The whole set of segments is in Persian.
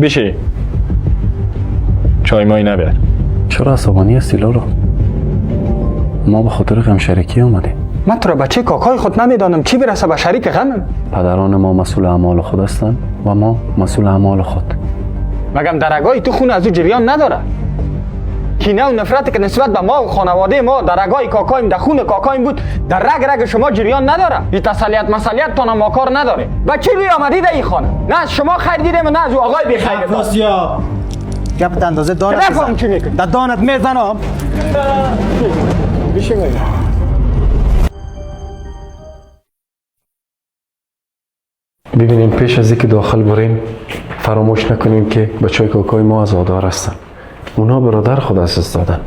بشه چای مای نبر. چرا عصبانی هستی لالا؟ ما به خاطر غم شریکی آمدیم. من تو را بچه کاکای خود نمیدانم چی برسه به شریک غمم. پدران ما مسئول اعمال خود هستند و ما مسئول اعمال خود. مگم درگاهی تو خون از او جریان نداره؟ کینه و نفرتی که نسبت به ما و خانواده ما درگاه کاکایم در خون کاکایم بود در رگ رگ شما جریان نداره؟ این تسلیت مسئولیت تان ما کار نداره. بچه روی آمدید این خانه، نه از شما خیر دیدیم و نه از او آقای بی خیر. افراسیا گپت اندازه دانت نفهم چی میکنی؟ در دانت میزنم. ببینیم پیش از اینکه داخل بریم فراموش نکنیم که بچهای کاکای ما عزادار هستن. اونا برادر خود از دست دادن.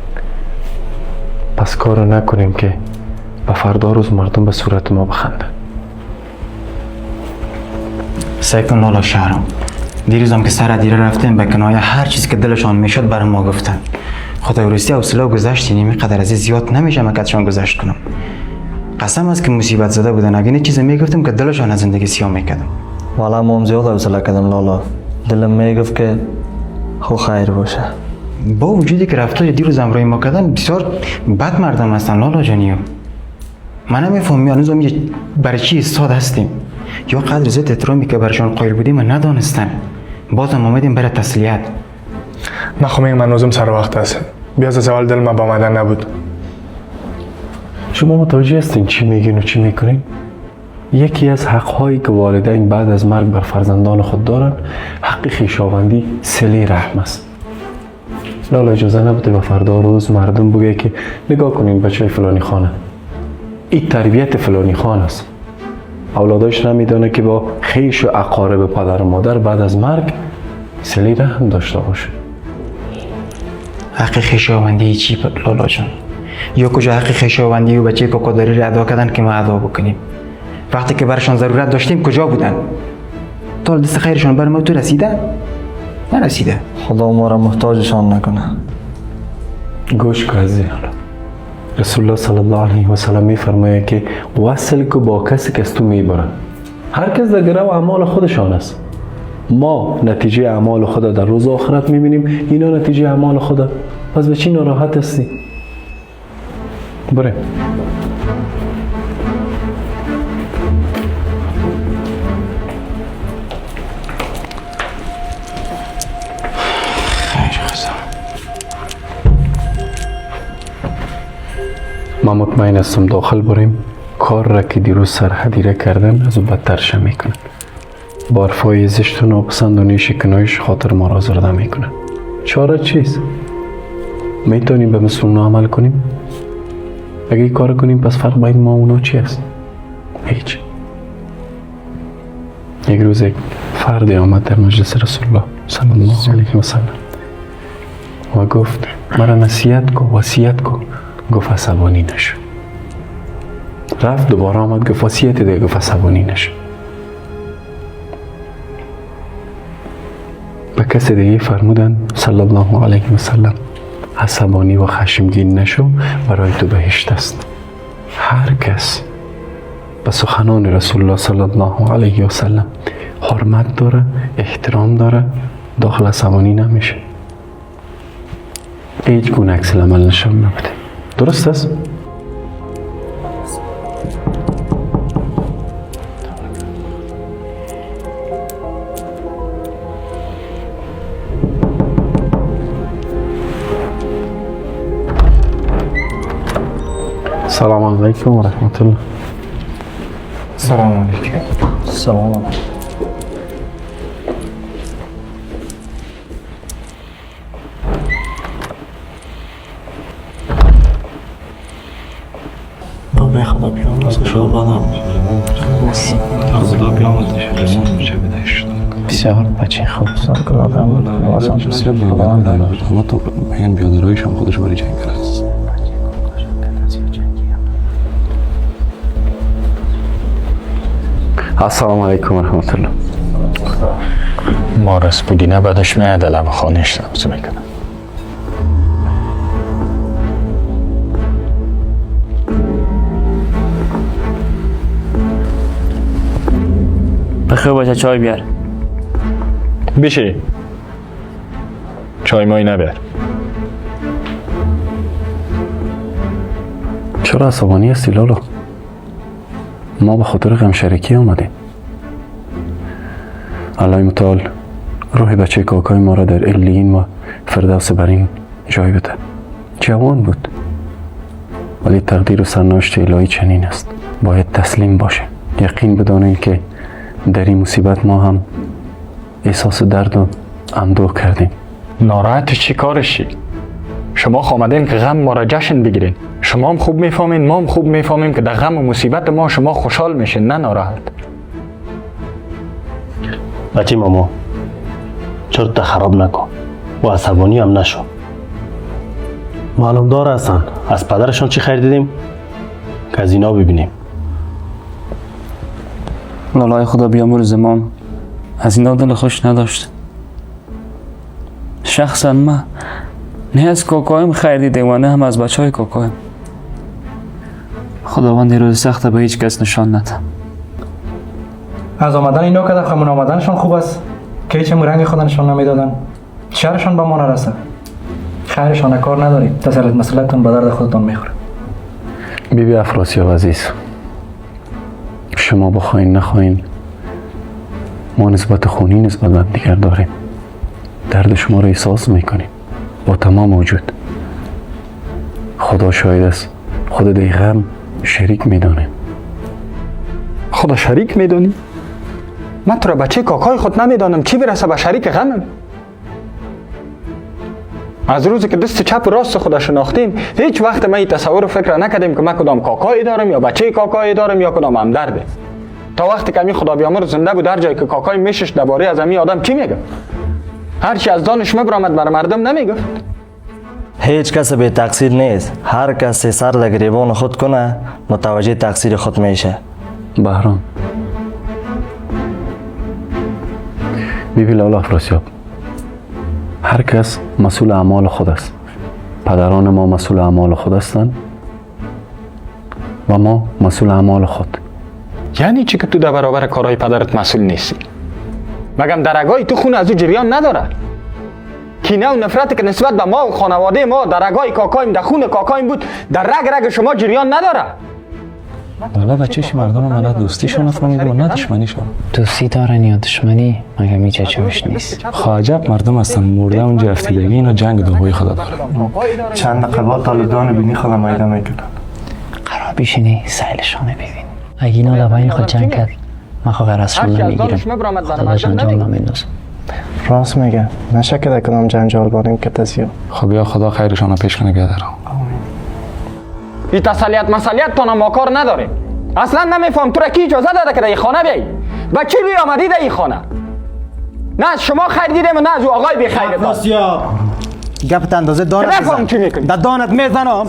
پس کار نکنیم که به فردا روز مردم به صورت ما بخندن. سعی کن لالا شهرام. دیروزم که سر دیره رفتیم به کنایه هر چیزی که دلشان میشد برای ما گفتن. خدای روستی حوصله و گذشت اینقدر از زیاد نمیشه مکتشان گذشت کنم. قسم است که مصیبت زده بودن. اگه چیزی میگفتم که دلشان از زندگی سیاه میکردم. والا ما زیاد حوصله کردم لالا. دلم میگفت که خو خیر باشه. با وجودی که رفتار دیروزم روی ما کردن بسیار بد مردم هستن لالا جانیو. من نمیفهمم هنوز برای چی استاد هستیم یا قدر زیاد احترامی که برشان قائل بودیم ندانستن. بازم اومدیم برای تسلیت. نخواهیم من روزم سر وقت است. بیاز از اول دل من با آمدن نبود. شما متوجه هستین چی میگین و چی میکنین؟ یکی از حقهایی که والدین بعد از مرگ بر فرزندان خود دارن حق خویشاوندی صله رحم است. لالا اجازه نبوده به فردا روز مردم بگه که نگاه کنین بچه فلانی خانه، این تربیت فلانی خان است. اولاداش نمیدانه که با خویش و اقارب پدر و مادر بعد از مرگ صله رحم داشته باشه. حق خویشاوندی چی لالا جان؟ یا کجا حق خویشاوندی و بچه کاکاداری را ادا کردن که ما ادا بکنیم؟ وقتی که برشان ضرورت داشتیم کجا بودن؟ تا دست خیرشان بر ما تو رسیده؟ نرسیده. خدا ما را محتاجشان نکنه. گوش کن عزیزان. رسول الله صلی الله علیه و سلم میفرماید که وصل کو با کسی که از تو میبرن. هر کس در گرو اعمال خودشان است. ما نتیجه اعمال خود در روز آخرت میبینیم، اینا نتیجه اعمال خود. پس به چی ناراحت هستی؟ بریم. من مطمئن هستم داخل بریم کار را که دیروز سرحدیره کردن از او بدترش میکنن. با حرفای زشت و ناپسند و نیشکنایش خاطر ما را آزرده میکنن. چاره چیست؟ میتونیم به مثل اونا عمل کنیم؟ اگه کار کنیم پس فرق بین ما و اونا چی است؟ هیچ. یک روز یک فردی آمد در مجلس رسول الله صلی الله علیه و سلم و گفت مرا نصیحت کن، وصیت کن. گفت عصبانی نشو. رفت دوباره آمد گفت وصیت دیگه. گفت عصبانی نشو. به کسی دیگه فرمودن صلی الله علیه و سلم عصبانی و خشمگین نشو، برای تو بهشت است. هر کس به سخنان رسول الله صلی الله علیه و سلم حرمت داره، احترام داره، داخل عصبانی نمیشه. هیچ گونه عکس العمل نشون نمیده. درست است؟ سلام علیکم و رحمت الله. سلام علیکم. سلام علیکم. به خدا بیامرز شاهدانم. خدا بیامرز بسیار بچه خوب سال کنم. بسیار بیامرز اما تو این بیادرهایش هم خودش باری جنگ است. السلام علیکم و رحمت الله. ما رسپودینه بعدش میاد لب خانش تمسه میکنم. بخیر باشه چای بیار. بشه چای مای نبر. چرا عصبانی هستی لالا؟ ما به خاطر غم شریکی آمدیم. الله متعال روح بچه کاکای ما را در علیین و فردوس برین جای بده. جوان بود، ولی تقدیر و سرنوشت الهی چنین است. باید تسلیم باشه. یقین بدانید که در این مصیبت ما هم احساس درد و اندوه کردیم. ناراحت چی کارشی؟ شما آمدین که غم ما را جشن بگیرین. شما هم خوب میفهمین، ما هم خوب میفهمیم که در غم و مصیبت ما شما خوشحال میشین، نه ناراحت. بچه ماما چرا تا خراب نکن و عصبانی هم نشو. معلوم دار هستن از پدرشان چی خیر دیدیم که از اینا ببینیم. لالای خدا بیامرز امام از اینا دل خوش نداشت. شخصا من نه از کاکایم خیر دیدم و نه هم از بچه های کاکایم. خداوند روز سخت به هیچ کس نشان نده. از آمدن اینا که در خمون آمدنشان خوب است که هیچ رنگ خود نشان نمیدادن. شرشان به ما نرسه. خیرشان کار نداریم. تسلیت مسئلتون به درد خودتان میخوره. بیبی افراسیاب عزیز، شما بخواین نخواین ما نسبت خونی نسبت به دیگر داریم. درد شما را احساس میکنیم با تمام وجود. خدا شاهد است، خود در غم شریک میدانیم. خدا شریک میدانی؟ من تو را بچه کاکای خود نمیدانم، چی برسه به شریک غمم؟ از روزی که دست چپ و راست خدا شناختیم هیچ وقت ما این تصور و فکر نکردیم که من کدام کاکایی دارم یا بچه کاکایی دارم یا کدام همدرده. تا وقتی که همین خدا بیامرز زنده بود، هر جایی که کاکای میشش درباره از همین آدم چی میگه؟ هر چی از دانش میبرامد بر مردم نمیگفت. هیچ کس به تقصیر نیست. هر کسی سر در گریبان خود کنه متوجه تقصیر خود میشه. بهرام، بیبی لالا افراسیاب، هر کس مسئول اعمال خود است. پدران ما مسئول اعمال خود هستند و ما مسئول اعمال خود. یعنی چی که تو در برابر کارهای پدرت مسئول نیستی؟ مگم درگاهی تو خون از او جریان نداره؟ کینه و نفرتی که نسبت به ما و خانواده ما درگاهی کاکایم در خون کاکایم بود در رگ شما جریان نداره؟ والا بچهش مردم من دوستیشون نفهمیده و نه دشمنیشون. دوستی دارن یا دشمنی مگه میچه چوش نیست. خواجب مردم هستن مرده اونجا افتیدگی اینا جنگ دنبای خدا دارن. چند قبال طالبان بینی خدا میدان میکنن. قرار بیشینی سیلشانه ببین. اگه اینا لباین خود جنگ کرد من خود غرصشون نمیگیرم. خدا به جنجال نمیندازم. راست میگه. نشکه در کنم جنجال باریم که تزیو. خب یا خدا خیرشان رو پیش کنه بیادرم. این تسلیت مسئلیت تا ما کار نداریم. اصلا نمیفهم تو را کی اجازه داده که در این خانه بیایی؟ با چی روی آمدی در این خانه؟ نه از شما خیر دیدم و نه از او آقای بی خیرت. افراسیاب گپت اندازه دانت نفهم چی میکنی؟ در دانت میزنم.